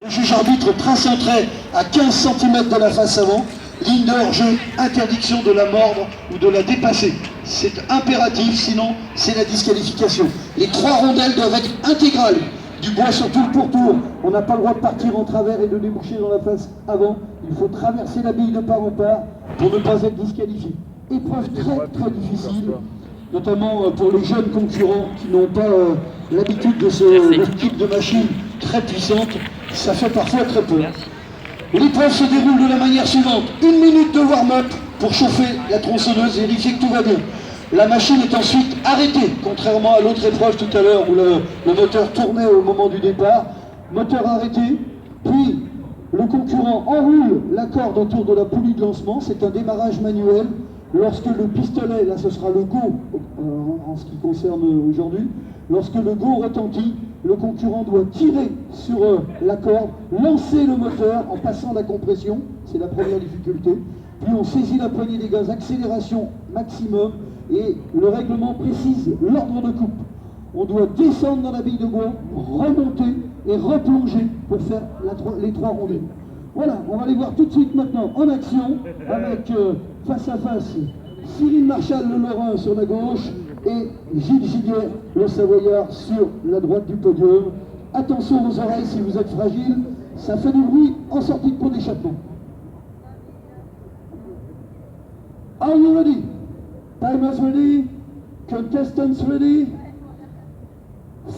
Le juge arbitre trace un trait à 15 cm de la face avant, ligne de hors-jeu, interdiction de la mordre ou de la dépasser. C'est impératif, sinon c'est la disqualification. Les 3 rondelles doivent être intégrales. Du bois sur tout le pourtour. On n'a pas le droit de partir en travers et de déboucher dans la face avant. Il faut traverser la bille de part en part pour ne pas être disqualifié. Épreuve très difficile, notamment pour les jeunes concurrents qui n'ont pas l'habitude de ce type de machine très puissante. Ça fait parfois très peur. L'épreuve se déroule de la manière suivante. 1 minute de warm-up pour chauffer la tronçonneuse et vérifier que tout va bien. La machine est ensuite arrêtée, contrairement à l'autre épreuve tout à l'heure où le moteur tournait au moment du départ. Moteur arrêté, puis le concurrent enroule la corde autour de la poulie de lancement. C'est un démarrage manuel. Lorsque le pistolet, là ce sera le go en ce qui concerne aujourd'hui, lorsque le go retentit, le concurrent doit tirer sur la corde, lancer le moteur en passant la compression, c'est la première difficulté, puis on saisit la poignée des gaz, accélération maximum, et le règlement précise l'ordre de coupe. On doit descendre dans la bille de bois, remonter et replonger pour faire les 3 rondelles. Voilà, on va les voir tout de suite maintenant en action avec face à face Cyril Marchal le Lorrain sur la gauche et Gilles Giguet le Savoyard sur la droite du podium. Attention aux oreilles si vous êtes fragile, ça fait du bruit en sortie de pont d'échappement. Are you ready? Timers ready? Contestants ready?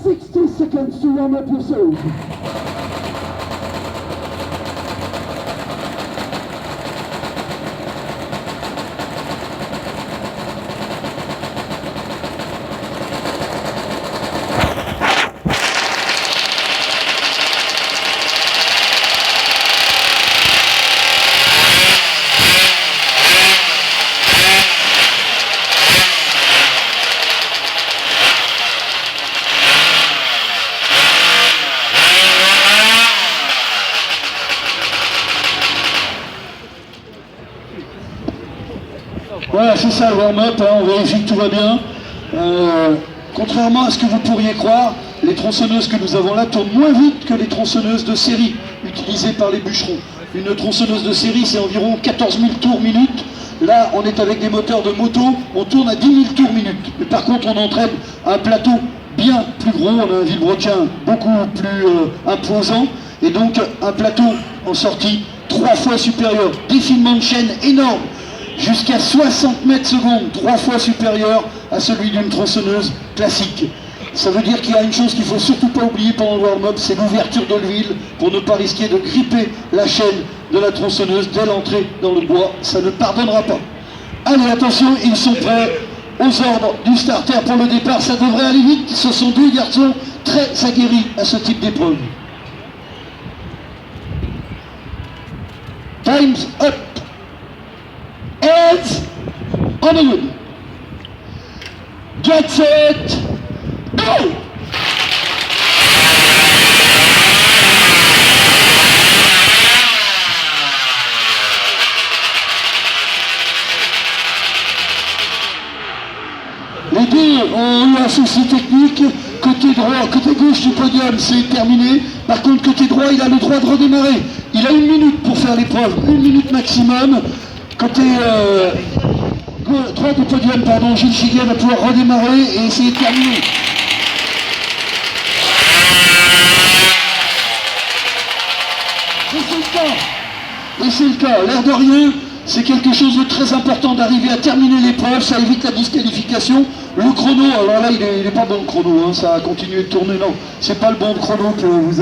60 seconds to warm up yourself. Voilà, c'est ça le warm-up, on vérifie que tout va bien. Contrairement à ce que vous pourriez croire, les tronçonneuses que nous avons là tournent moins vite que les tronçonneuses de série utilisées par les bûcherons. Une tronçonneuse de série, c'est environ 14 000 tours minute. Là, on est avec des moteurs de moto, on tourne à 10 000 tours minute. Mais par contre, on entraîne un plateau bien plus gros, on a un vilebrequin beaucoup plus imposant, et donc un plateau en sortie 3 fois supérieur. Défilement de chaîne énorme, jusqu'à 60 mètres secondes, 3 fois supérieur à celui d'une tronçonneuse classique. Ça veut dire qu'il y a une chose qu'il ne faut surtout pas oublier pendant le warm-up, c'est l'ouverture de l'huile pour ne pas risquer de gripper la chaîne de la tronçonneuse dès l'entrée dans le bois. Ça ne pardonnera pas. Allez, attention, ils sont prêts aux ordres du starter pour le départ. Ça devrait aller vite, ce sont 2 garçons très aguerris à ce type d'épreuve. Time's up. Heads on the wood. Get set, go! Les deux ont eu un souci technique. Côté droit, côté gauche du podium, c'est terminé. Par contre, côté droit, il a le droit de redémarrer. Il a 1 minute pour faire l'épreuve, 1 minute maximum. Côté droit du podium, pardon, Gilles Giguet va pouvoir redémarrer et essayer de terminer. Et c'est le cas. Et c'est le cas. L'air de rien, c'est quelque chose de très important d'arriver à terminer l'épreuve, ça évite la disqualification. Le chrono, alors là, il n'est pas bon le chrono, hein, ça a continué de tourner, non. C'est pas le bon chrono que vous avez.